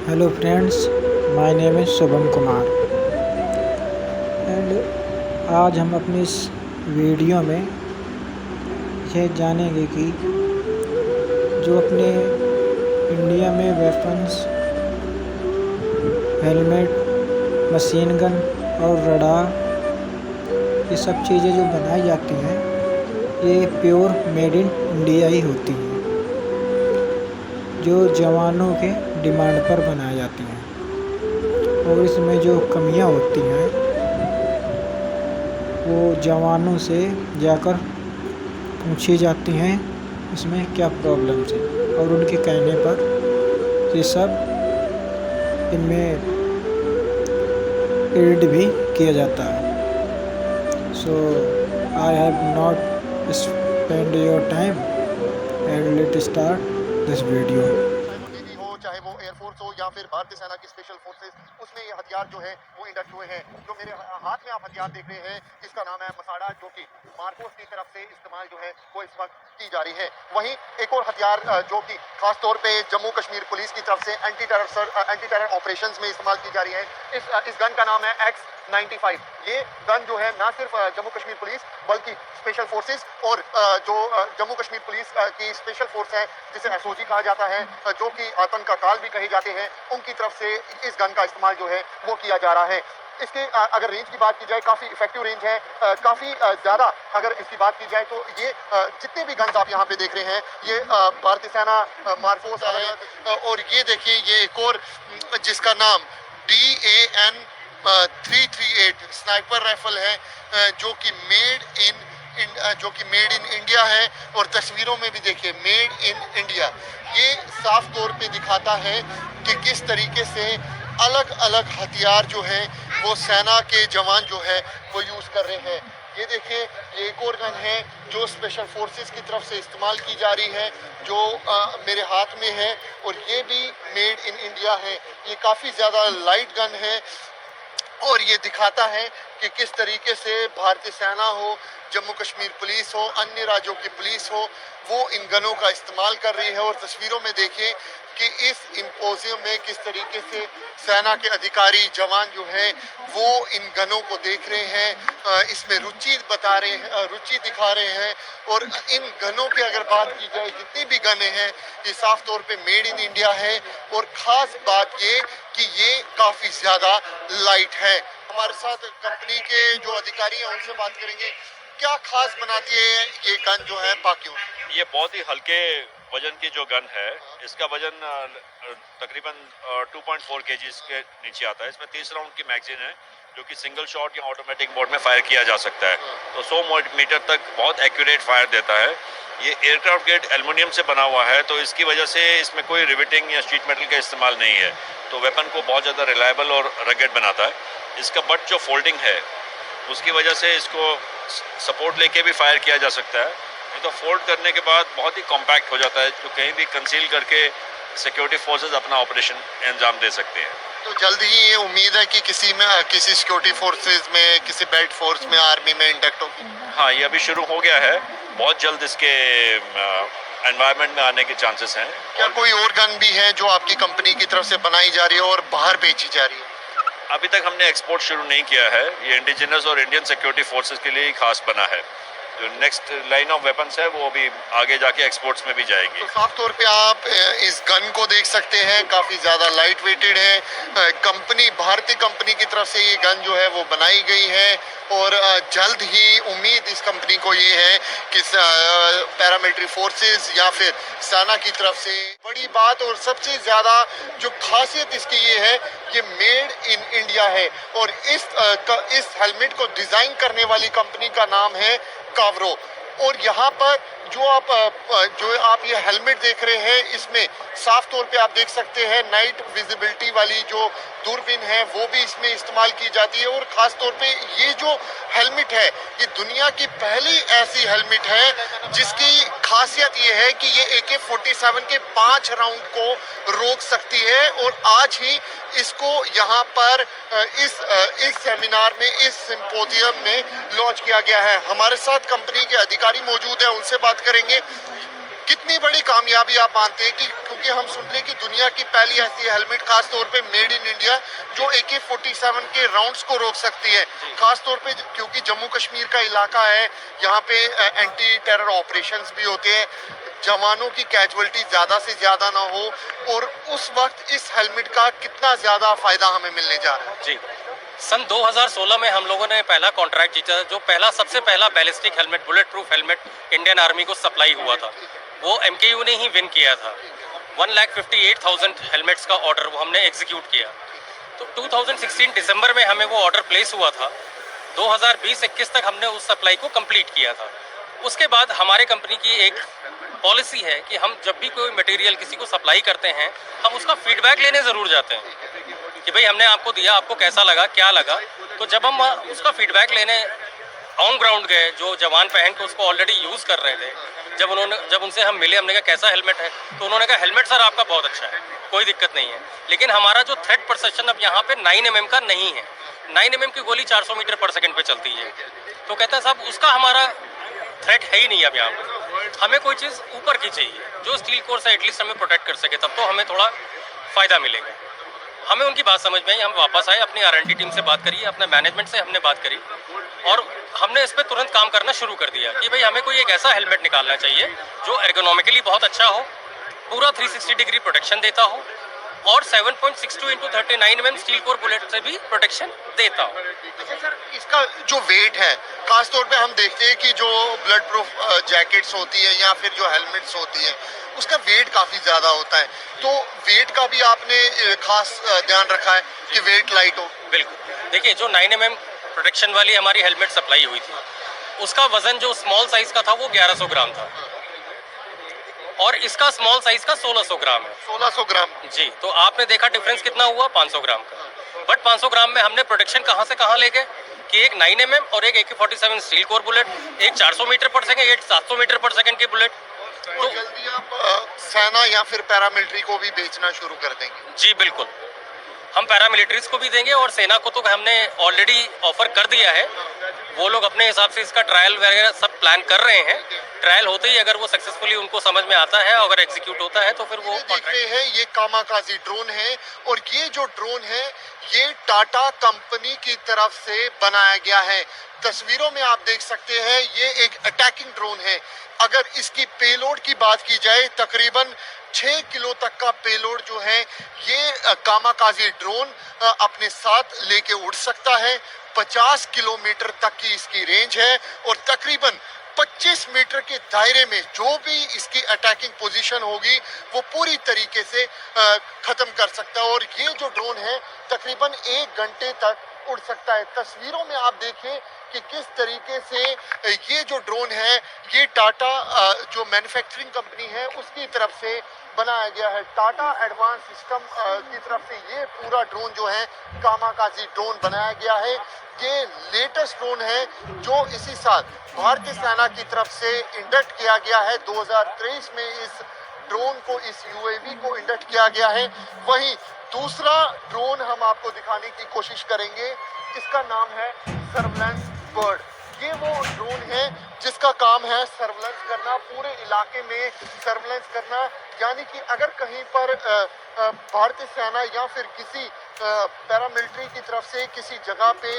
Hello friends, my name is Shubham Kumar and आज हम अपनी इस वीडियो में यह जानेंगे कि जो अपने इंडिया में वेपन्स, हेलमेट, मशीन गन और रडार ये सब चीज़ें जो बनाई जाती हैं ये प्योर मेड इन इंडिया ही होती हैं, जो जवानों के डिमांड पर बनाई जाती हैं। और इसमें जो कमियां होती हैं वो जवानों से जाकर पूछी जाती हैं इसमें क्या प्रॉब्लम्स है, और उनके कहने पर ये सब इनमें एडिट भी किया जाता है। So I have not spend your time and let start this video. चाहे वो एयरफोर्स हो या फिर भारतीय सेना की स्पेशल फोर्सेस, उसमें ये हथियार जो है वो इंडक्ट हुए हैं। जो मेरे हाथ में आप हथियार देख रहे हैं इसका नाम है मसाड़ा, जो कि मार्कोस की तरफ से इस्तेमाल जो है वो इस वक्त की जा रही है। वहीं एक और हथियार जो कि खास तौर पे जम्मू कश्मीर पुलिस की तरफ से एंटी टेरर ऑपरेशंस में इस्तेमाल की जा रही है। इस गन का नाम है X95। ये गन जो है ना सिर्फ जम्मू कश्मीर पुलिस बल्कि स्पेशल फोर्सेस और जो जम्मू कश्मीर पुलिस की स्पेशल फोर्स है जिसे एसओजी कहा जाता है, जो कि आतंक का काल भी कहे जाते हैं, उनकी तरफ से इस गन का इस्तेमाल जो है वो किया जा रहा है। इसके अगर रेंज की बात की जाए काफ़ी इफेक्टिव रेंज है, काफ़ी ज़्यादा अगर इसकी बात की जाए तो ये जितने भी गन्स आप यहाँ पे देख रहे हैं ये भारतीय सेना मार्फोर्स है। और ये देखिए ये एक और जिसका नाम DAN 338 स्नाइपर राइफल है, जो कि मेड इन इंडिया है। और तस्वीरों में भी देखिए मेड इन इंडिया, ये साफ तौर पे दिखाता है कि किस तरीके से अलग अलग हथियार जो है वो सेना के जवान जो है वो यूज़ कर रहे हैं। ये देखिए ये एक और गन है जो स्पेशल फोर्सेस की तरफ से इस्तेमाल की जा रही है, जो मेरे हाथ में है, और ये भी मेड इन इंडिया है। ये काफ़ी ज़्यादा लाइट गन है और ये दिखाता है कि किस तरीके से भारतीय सेना हो, जम्मू कश्मीर पुलिस हो, अन्य राज्यों की पुलिस हो, वो इन गनों का इस्तेमाल कर रही है। और तस्वीरों में देखें कि इस सिंपोजियम में किस तरीके से सेना के अधिकारी जवान जो हैं वो इन गनों को देख रहे हैं, इसमें रुचि दिखा रहे हैं। और इन गनों पे अगर बात की जाए, जितनी भी गनें हैं ये साफ तौर पे मेड इन इंडिया है। और ख़ास बात ये कि ये काफ़ी ज़्यादा लाइट है। हमारे साथ कंपनी के जो अधिकारी हैं उनसे बात करेंगे, क्या खास बनाती है ये गन जो है बाकियों से? ये बहुत ही हल्के वजन की जो गन है, इसका वजन तकरीबन 2.4 kg के नीचे आता है। इसमें 30 राउंड की मैगजीन है जो कि सिंगल शॉट या ऑटोमेटिक मोड में फायर किया जा सकता है, तो 100 मीटर तक बहुत एक्यूरेट फायर देता है। ये एयरक्राफ्ट ग्रेड एल्युमिनियम से बना हुआ है, तो इसकी वजह से इसमें कोई रिवेटिंग या शीट मेटल का इस्तेमाल नहीं है, तो वेपन को बहुत ज़्यादा रिलायबल और रगेड बनाता है। इसका बट जो फोल्डिंग है उसकी वजह से इसको सपोर्ट लेके भी फायर किया जा सकता है, नहीं तो फोल्ड करने के बाद बहुत ही कॉम्पैक्ट हो जाता है, तो कहीं भी कंसील करके सिक्योरिटी फोर्सेस अपना ऑपरेशन अंजाम दे सकते हैं। तो जल्द ही ये उम्मीद है कि किसी सिक्योरिटी फोर्सेस में, किसी बेल्ट फोर्स में, आर्मी में इंडक्ट होगी। हाँ, ये अभी शुरू हो गया है, बहुत जल्द इसके एनवायरनमेंट में आने के चांसेस हैं। क्या कोई और गन भी है जो आपकी कंपनी की तरफ से बनाई जा रही है और बाहर बेची जा रही है? अभी तक हमने एक्सपोर्ट शुरू नहीं किया है, ये इंडिजिनस और इंडियन सिक्योरिटी फोर्सेस के लिए ही खास बना है। जो नेक्स्ट लाइन ऑफ वेपन्स है वो भी आगे जाके एक्सपोर्ट्स में भी जाएगी। तो साफ तौर पे आप इस गन को देख सकते हैं, काफ़ी ज़्यादा लाइट वेटेड है। भारतीय कंपनी की तरफ से ये गन जो है वो बनाई गई है। और जल्द ही उम्मीद इस कंपनी को ये है कि पैरामिलिट्री फोर्सेस या फिर सेना की तरफ से बड़ी बात और सबसे ज़्यादा जो खासियत इसकी ये है, ये मेड इन इंडिया है। और इस हेलमेट को डिज़ाइन करने वाली कंपनी का नाम है कावरो। और यहाँ पर जो आप ये हेलमेट देख रहे हैं, इसमें साफ तौर पे आप देख सकते हैं नाइट विजिबिलिटी वाली जो दूरबीन है वो भी इसमें इस्तेमाल की जाती है। और ख़ास तौर पे ये जो हेलमेट है ये दुनिया की पहली ऐसी हेलमेट है जिसकी खासियत ये है कि ये AK-47 के 5 राउंड को रोक सकती है। और आज ही इसको यहाँ पर इस सेमिनार में, इस सिंपोजियम में लॉन्च किया गया है। हमारे साथ कंपनी के अधिकारी मौजूद हैं, उनसे बात करेंगे। कितनी बड़ी कामयाबी आप मानते हैं कि क्योंकि हम सुन रहे हैं कि दुनिया की पहली ऐसी हेलमेट खास तौर पे मेड इन इंडिया जो AK-47 के राउंड्स को रोक सकती है, खास तौर पे क्योंकि जम्मू कश्मीर का इलाका है, यहाँ पे एंटी टेरर ऑपरेशंस भी होते हैं, जवानों की कैजुअलिटी ज़्यादा से ज़्यादा ना हो, और उस वक्त इस हेलमेट का कितना ज़्यादा फायदा हमें मिलने जा रहा है। जी, सन 2016 में हम लोगों ने पहला कॉन्ट्रैक्ट जीता, जो सबसे पहला ballistic helmet, bullet proof helmet Indian army को सप्लाई हुआ था, वो MKU ने ही विन किया था। 1,58,000 हेलमेट्स का ऑर्डर वो हमने एग्जीक्यूट किया। तो 2016 दिसंबर में हमें वो ऑर्डर प्लेस हुआ था। 2020-21 तक हमने उस सप्लाई को कंप्लीट किया था। उसके बाद हमारे कंपनी की एक पॉलिसी है कि हम जब भी कोई मटेरियल किसी को सप्लाई करते हैं, हम उसका फीडबैक लेने ज़रूर जाते हैं कि भाई हमने आपको दिया, आपको कैसा लगा, क्या लगा। तो जब हम उसका फीडबैक लेने ऑन ग्राउंड गए, जो जवान पहन के उसको ऑलरेडी यूज़ कर रहे थे, जब उनसे हम मिले, हमने कहा कैसा हेलमेट है, तो उन्होंने कहा हेलमेट सर आपका बहुत अच्छा है, कोई दिक्कत नहीं है, लेकिन हमारा जो थ्रेट परसेप्शन अब यहाँ पे 9 mm का नहीं है। 9 mm की गोली 400 मीटर पर सेकंड पे चलती है। तो कहता है साहब उसका हमारा थ्रेट है ही नहीं अब यहाँ पे, हमें कोई चीज़ ऊपर की चाहिए जो स्टील कोर से एटलीस्ट हमें प्रोटेक्ट कर सके, तब तो हमें थोड़ा फ़ायदा मिलेगा। हमें उनकी बात समझ में आई, हम वापस आए, अपनी R&D टीम से बात करी, अपने मैनेजमेंट से हमने बात करी, और हमने इस पर तुरंत काम करना शुरू कर दिया कि भाई हमें कोई एक ऐसा हेलमेट निकालना चाहिए जो एर्गोनॉमिकली बहुत अच्छा हो, पूरा 360 डिग्री प्रोटेक्शन देता हो, और 7.62 × 39 mm स्टील कोर बुलेट से भी प्रोटेक्शन देता हो। अच्छा सर, इसका जो वेट है, खास तौर पे हम देखते हैं कि जो ब्लड प्रूफ जैकेट्स होती है या फिर जो हेलमेट्स होती है, उसका वेट काफ़ी ज़्यादा होता है, तो वेट का भी आपने खास ध्यान रखा है कि वेट लाइट हो? बिल्कुल, देखिए जो 9 mm प्रोटेक्शन वाली हमारी हेलमेट सप्लाई हुई थी, उसका वजन जो स्मॉल साइज का था वो 1100 ग्राम था, और इसका स्मॉल साइज का 1600 ग्राम है। 1600 ग्राम जी, तो आपने देखा डिफरेंस कितना हुआ, 500 ग्राम का। बट 500 ग्राम में हमने प्रोटेक्शन कहाँ से कहाँ ले गए कि एक 9 mm और एक AK-47 स्टील कोर बुलेट, एक 400 मीटर पर सेकंड, एक 700 मीटर पर सेकंड की बुलेट। तो जल्दी आप सेना या फिर पैरामिलिट्री को भी बेचना शुरू कर देंगे? जी बिल्कुल, हम पैरामिलिट्रीज को भी देंगे और सेना को तो हमने ऑलरेडी ऑफर कर दिया है। वो लोग अपने हिसाब से इसका ट्रायल वगैरह सब प्लान कर रहे हैं। ट्रायल होते ही अगर वो सक्सेसफुली उनको समझ में आता है, अगर एग्जीक्यूट होता है तो फिर वो देख रहे हैं, ये कामाकाजी ड्रोन है, और ये जो ड्रोन है ये टाटा कंपनी की तरफ से बनाया गया है। तस्वीरों में आप देख सकते हैं ये एक अटैकिंग ड्रोन है। अगर इसकी पेलोड की बात की जाए, तकरीबन 6 किलो तक का पेलोड जो है ये कामाकाजी ड्रोन अपने साथ लेके उड़ सकता है। 50 किलोमीटर तक की इसकी रेंज है, और तकरीबन 25 मीटर के दायरे में जो भी इसकी अटैकिंग पोजीशन होगी वो पूरी तरीके से ख़त्म कर सकता है। और ये जो ड्रोन है तकरीबन 1 घंटे तक उड़ सकता है। तस्वीरों में आप देखें कि किस तरीके से ये जो ड्रोन है ये टाटा जो मैन्युफैक्चरिंग कंपनी है उसकी तरफ से बनाया गया है। टाटा एडवांस सिस्टम की तरफ से ये पूरा ड्रोन जो है कामाकाजी ड्रोन बनाया गया है। ये लेटेस्ट ड्रोन है जो इसी साल भारतीय सेना की तरफ से इंडक्ट किया गया है। 2023 में इस ड्रोन को, इस UAV को इंडक्ट किया गया है। वहीं दूसरा ड्रोन हम आपको दिखाने की कोशिश करेंगे, इसका नाम है सर्वेलेंस बर्ड। ये वो ड्रोन है जिसका काम है सर्वेलेंस करना, पूरे इलाके में सर्वेलेंस करना, यानी कि अगर कहीं पर भारतीय सेना या फिर किसी पैरामिलिट्री की तरफ से किसी जगह पे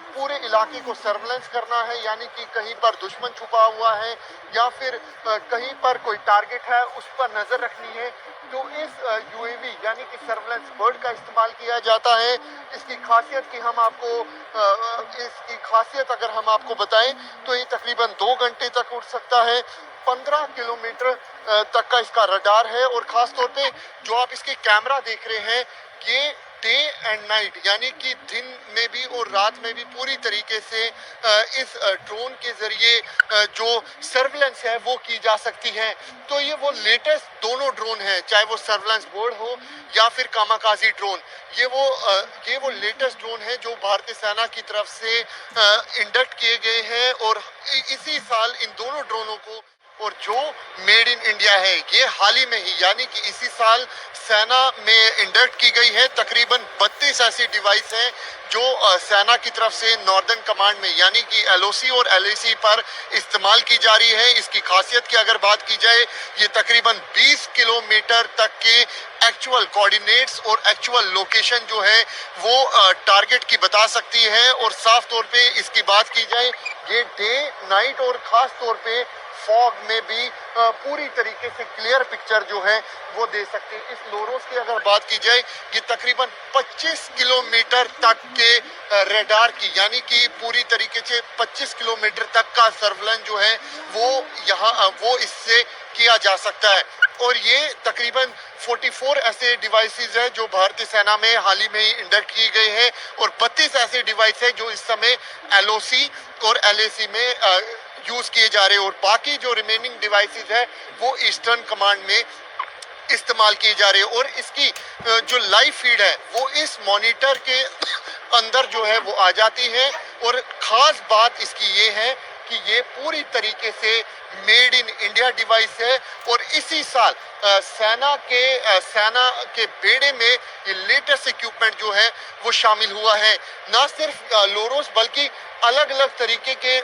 पूरे इलाके को सर्वेलेंस करना है, यानी कि कहीं पर दुश्मन छुपा हुआ है या फिर कहीं पर कोई टारगेट है उस पर नज़र रखनी है, तो इस UAV यानी कि सर्वेलेंस बर्ड का इस्तेमाल किया जाता है। इसकी खासियत अगर हम आपको बताएं तो ये तकरीबन 2 घंटे तक उड़ सकता है। 15 किलोमीटर तक का इसका रडार है, और ख़ास तौर पे जो आप इसके कैमरा देख रहे हैं ये डे एंड नाइट यानी कि दिन में भी और रात में भी पूरी तरीके से इस ड्रोन के ज़रिए जो सर्वेलेंस है वो की जा सकती है। तो ये वो लेटेस्ट दोनों ड्रोन हैं, चाहे वो सर्वेलेंस बर्ड हो या फिर कामाकाजी ड्रोन, ये वो लेटेस्ट ड्रोन है जो भारतीय सेना की तरफ से इंडक्ट किए गए हैं, और इसी साल इन दोनों ड्रोनों को और जो मेड इन इंडिया है ये हाल ही में ही यानी कि इसी साल सेना में इंडक्ट की गई है। तकरीबन 32 ऐसी डिवाइस हैं जो सेना की तरफ से नॉर्दर्न कमांड में यानी कि एलओसी और एलएसी पर इस्तेमाल की जा रही है। इसकी खासियत की अगर बात की जाए, ये तकरीबन 20 किलोमीटर तक के एक्चुअल कोऑर्डिनेट्स और एक्चुअल लोकेशन जो है वो टारगेट की बता सकती है। और साफ तौर पे इसकी बात की जाए, ये डे नाइट और खास तौर पे फॉग में भी पूरी तरीके से क्लियर पिक्चर जो है वो दे सकते हैं। इस लोरोस की अगर बात की जाए, ये तकरीबन 25 किलोमीटर तक के रेडार की यानी कि पूरी तरीके से 25 किलोमीटर तक का सर्वेलेंस जो है वो इससे किया जा सकता है। और ये तकरीबन 44 ऐसे डिवाइसेस हैं जो भारतीय सेना में हाल ही में ही इंडक्ट की गए हैं और 32 ऐसे डिवाइस हैं जो इस समय एलओसी और एलएसी में यूज किए जा रहे हैं। और बाकी जो रिमेनिंग डिवाइसेस है वो ईस्टर्न कमांड में इस्तेमाल किए जा रहे हैं। और इसकी जो लाइव फीड है वो इस मॉनिटर के अंदर जो है वो आ जाती है। और खास बात इसकी ये है कि ये पूरी तरीके से मेड इन इंडिया डिवाइस है। और इसी साल सेना के बेड़े में ये लेटेस्ट इक्विपमेंट जो है वो शामिल हुआ है। ना सिर्फ लोरोस बल्कि अलग अलग तरीके के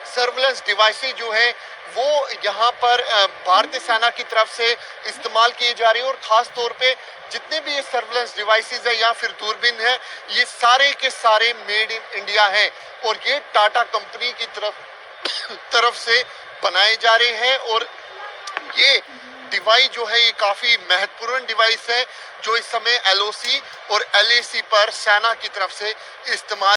सर्वेलेंस डिवाइसेस जो है वो यहाँ पर भारतीय सेना की तरफ से इस्तेमाल किए जा रही है। और ख़ास तौर पे जितने भी ये सर्वेलेंस डिवाइसेस है या फिर दूरबीन है, ये सारे के सारे मेड इन इंडिया हैं और ये टाटा कंपनी की तरफ से बनाए जा रहे हैं। और ये डिवाइस जो है ये काफ़ी महत्वपूर्ण डिवाइस है जो इस समय एलओसी और एलएसी पर सेना की तरफ से इस्तेमाल